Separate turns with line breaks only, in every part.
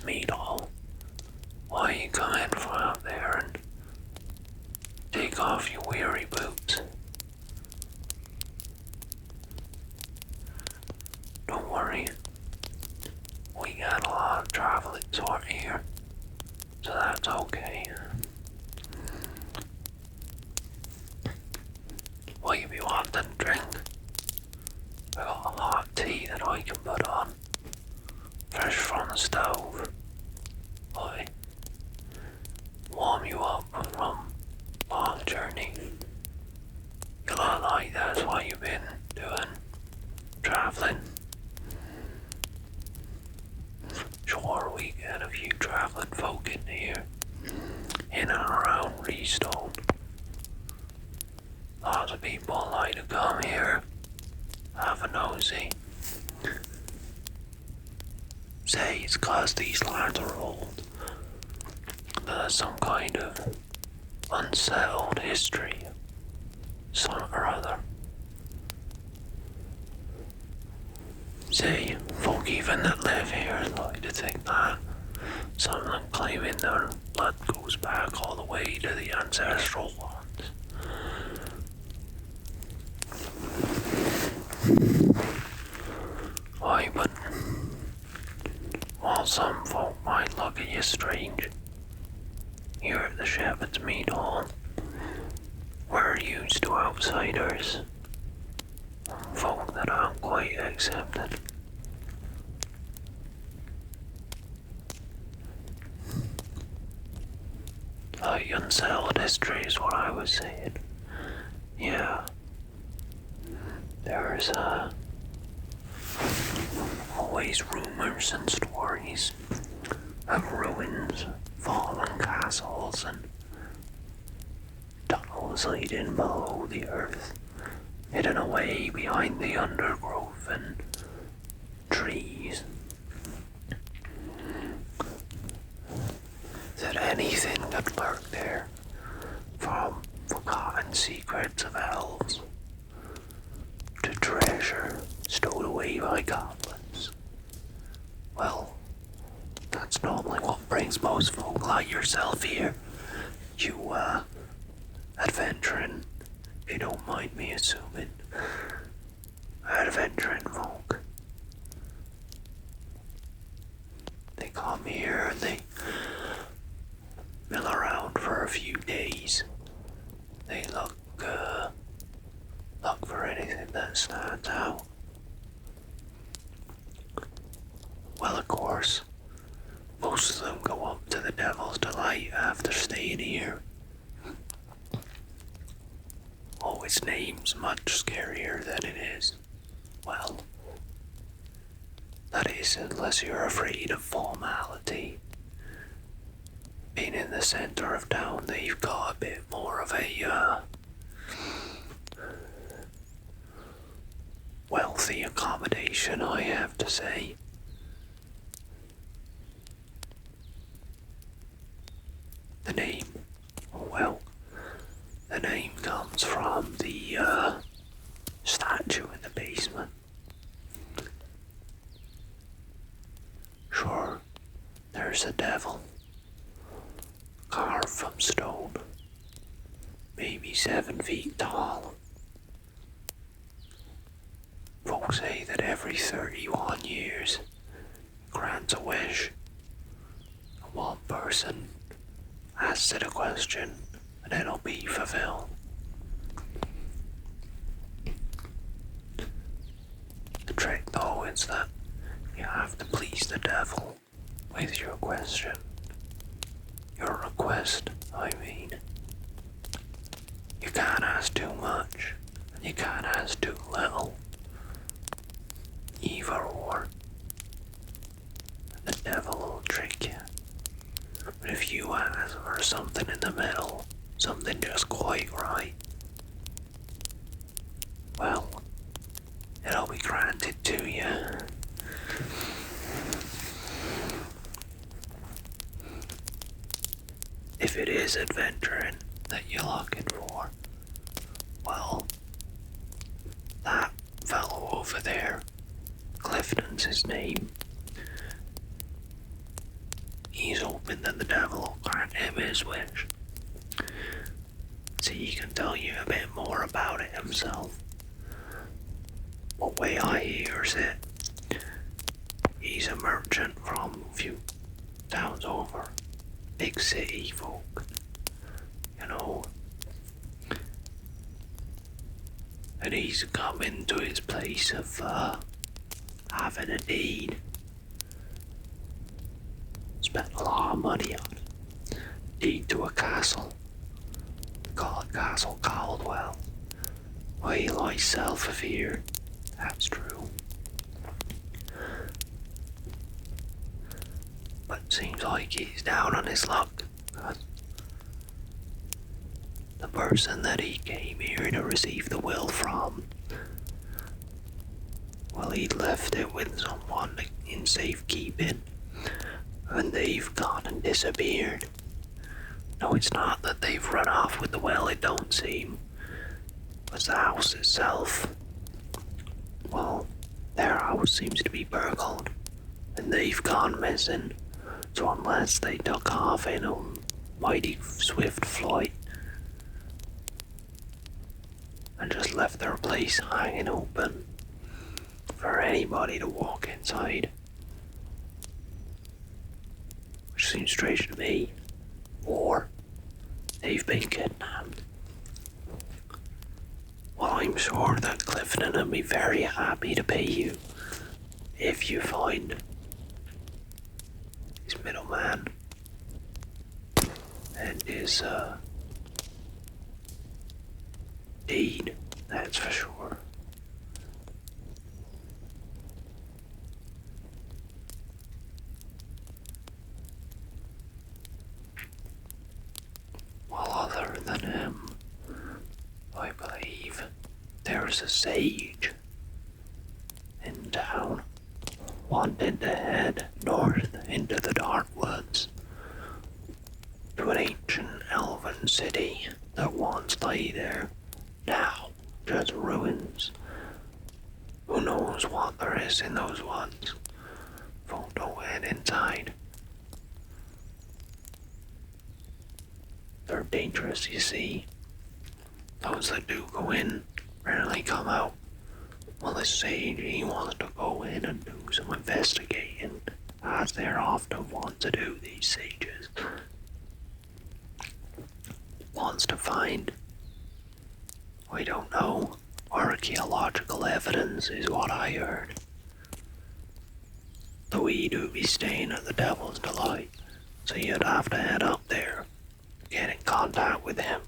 Shepherd's Mead Hall. Why you come in from out there and take off your weary boots? Don't worry, we got a lot of traveling sort here, so that's okay. What you be wanting to drink? I got a hot tea that I can put on, fresh from the stove. I warm you up from long journey. You look like that's what you've been doing, traveling. Sure, we get a few traveling folk in here, in and around Restone. Lots of people like to come here, have a nosy. Say it's 'cause these lands are old. There's some kind of unsettled history, some or other. Say, folk even that live here like to think that. Some of them claiming their blood goes back all the way to the ancestral ones. Why, but while some folk might look at you strange, here at the Shepherd's Mead Hall, we're used to outsiders, folk that aren't quite accepted. Like unsettled history is what I was saying. Yeah. There's always rumors and stories of ruins, fallen castles, and tunnels leading below the earth, hidden away behind the undergrowth and trees. That anything could lurk there, from forgotten secrets of elves to treasure stowed away by goblins. Well, that's normally what brings most folk like yourself here. You, adventuring, if you don't mind me assuming. Adventuring folk. They come here and they mill around for a few days. They look for anything that stands out. Well, of course, most of them go up to the Devil's Delight after staying here. Oh, its name's much scarier than it is. Well, that is, unless you're afraid of formality. Being in the center of town, they've got a bit more of a, wealthy accommodation, I have to say. The name, well, the name comes from the, statue in the basement. Sure, there's a devil, carved from stone, maybe 7 feet tall. Folks say that every 31 years grants a wish. One person asks it a question and it'll be fulfilled. The trick though is that you have to please the devil with your question. Your request, I mean. You can't ask too much and you can't ask too little. Either or. The devil will trick you. But if you ask for something in the middle, something just quite right, well, it'll be granted to you. If it is adventuring that you're looking for, well, that fellow over there, Clifton's his name. hoping that the devil will grant him his wish. See, he can tell you a bit more about it himself. What way I hears it, he's a merchant from a few towns over. Big city folk, you know. And he's come into his place of having a deed. Spent a lot of money on it. Deed to a castle. Call it Castle Caldwell. Why he lies south of here. That's true. But seems like he's down on his luck. The person that he came here to receive the will from, well, he'd left it with someone in safekeeping, and they've gone and disappeared. No, it's not that they've run off with the well, it don't seem. But the house itself, well, their house seems to be burgled, and they've gone missing. So unless they took off in a mighty swift flight, and just left their place hanging open for anybody to walk inside. Which seems strange to me. Or they've been kidnapped. Well, I'm sure that Clifton will be very happy to pay you if you find his middleman and his deed, that's for sure. Well, other than him, I believe there's a sage in town wanting to head north into the dark woods to an ancient elven city that once lay there. Now, just ruins. Who knows what there is in those woods? Folk don't head inside. They're dangerous, you see. Those that do go in rarely come out. Well, this sage, he wants to go in and do some investigating, as they're often wont to do, these sages. Wants to find, I don't know, archaeological evidence is what I heard. Though he do be staying at the Devil's Delight, so you'd have to head up there, get in contact with him.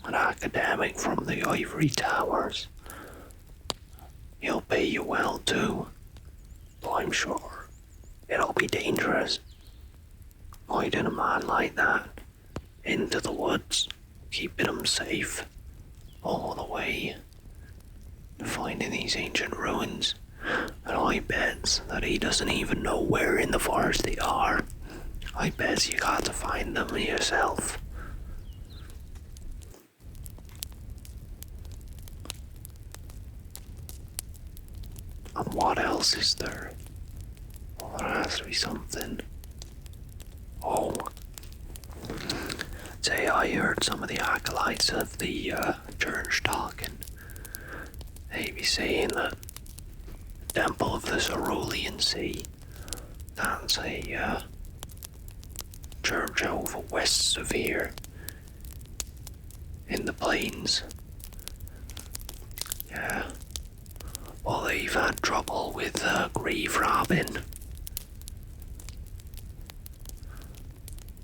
An academic from the Ivory Towers. He'll pay you well too, though I'm sure it'll be dangerous. Guiding a man like that into the woods, keeping him safe all the way to finding these ancient ruins. And I bet that he doesn't even know where in the forest they are. I bet you got to find them yourself. And what else is there? Well, there has to be something. Oh. Say, I heard some of the acolytes of the church talking. They be saying that the Temple of the Cerulean Sea, that's a church over west of here, in the plains. Yeah. Well, they've had trouble with grave robbing.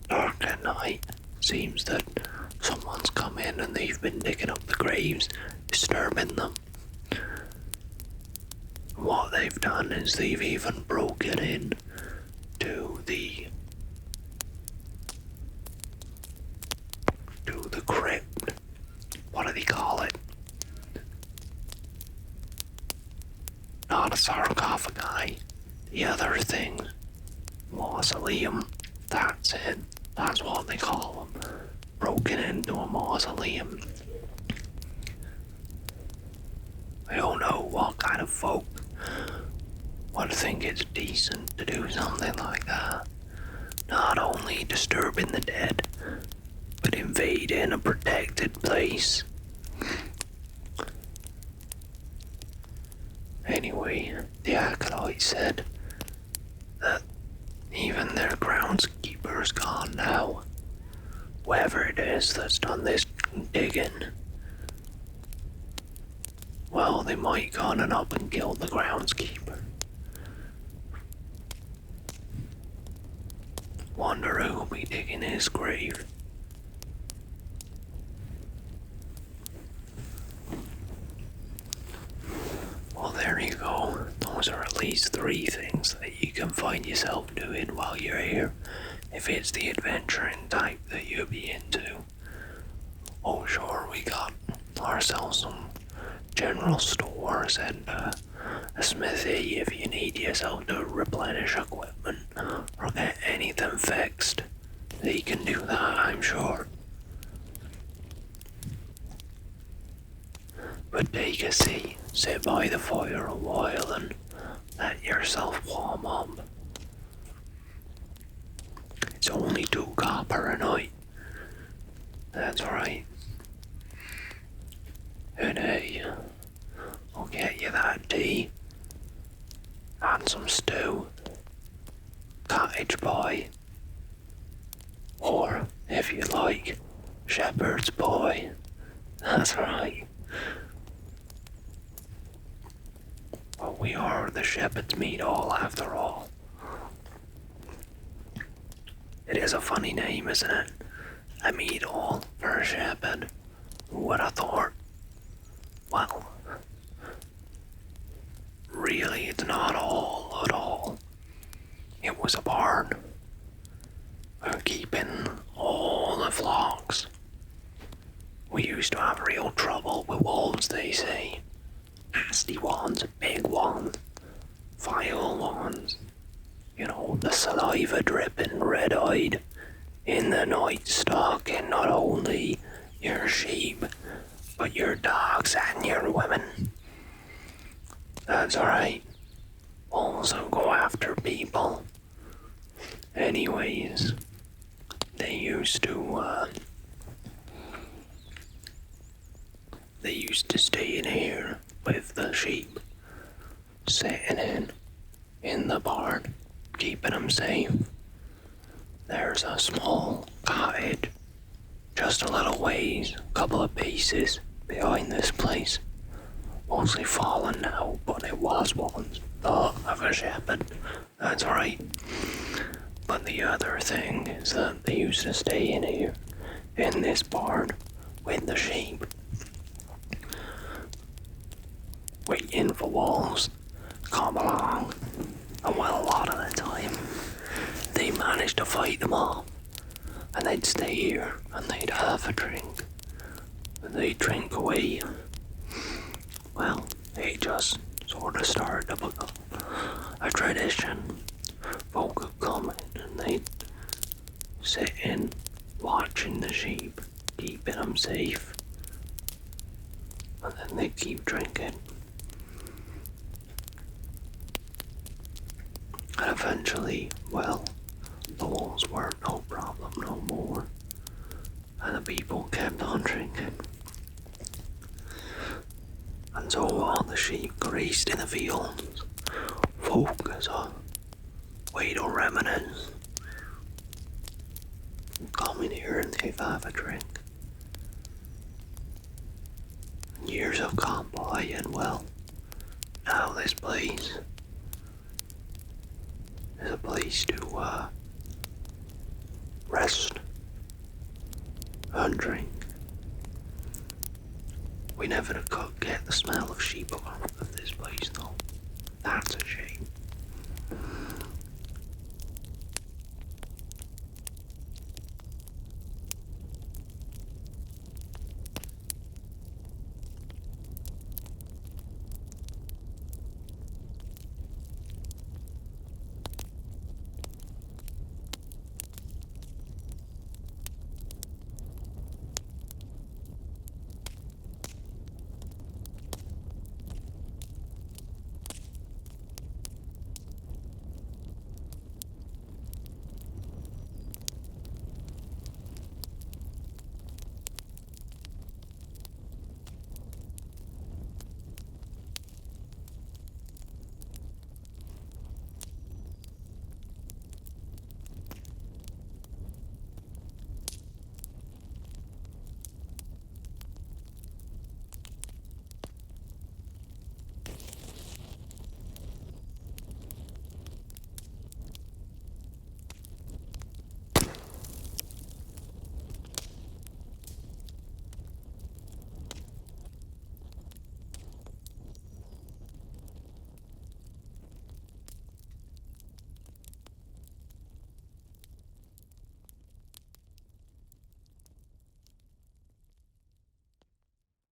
Dark at night, seems that someone's come in and they've been digging up the graves, disturbing them. What they've done is they've even broken in to the crypt. What do they call it? Not a sarcophagi. The other thing. Mausoleum. That's it. That's what they call them. Broken into a mausoleum. I don't know what kind of folk would think it's decent to do something like that. Not only disturbing the dead, but invading a protected place. Anyway, the acolyte said that even their groundskeeper's gone now. Whoever it is that's done this digging, well, they might gone and up and killed the groundskeeper. Wonder who'll be digging his grave. Well, there you go. Those are at least 3 things that you can find yourself doing while you're here, if it's the adventuring type that you'll be into. Oh, sure, we got ourselves some general stores and a smithy if you need yourself to replenish equipment or get anything fixed. They can do that, I'm sure. But take a seat, sit by the fire a while and let yourself warm up. It's only 2 copper a night. That's right. And hey, I'll get you that tea and some stew, cottage pie, or if you like, shepherd's pie. That's right. Well, we are the shepherd's meat all after all. It is a funny name, isn't it? A meat all for a shepherd. Who would have thought? Well, really, it's not all at all. It was a barn. We're keeping all the flocks. We used to have real trouble with wolves, they say. Nasty ones, big ones, vile ones. You know, the saliva dripping, red-eyed, in the night stalking not only your sheep, but your dogs and your women. That's alright. Also go after people. Anyways, they used to stay in here with the sheep, sitting in the barn, keeping them safe. There's a small cottage, just a little ways, couple of paces behind this place. Mostly fallen now, but it was once thought of a shepherd. That's right. But the other thing is that they used to stay in here, in this barn, with the sheep, waiting for wolves to come along. And well, a lot of the time, they managed to fight them off. And they'd stay here, and they'd have a drink. And they'd drink away. Well, they just sort of started to become a tradition. Folk would come in and they'd sit in, watching the sheep, keeping them safe. And then they'd keep drinking. And eventually, well, the wolves weren't no problem no more. And the people kept on drinking. And so all the sheep grazed in the fields. Folk as a way to reminisce. Come in here and they've have a drink. Years have gone by and well, now this place is a place to rest and drink. We never could get the smell of sheep out of this place though. That's a shame.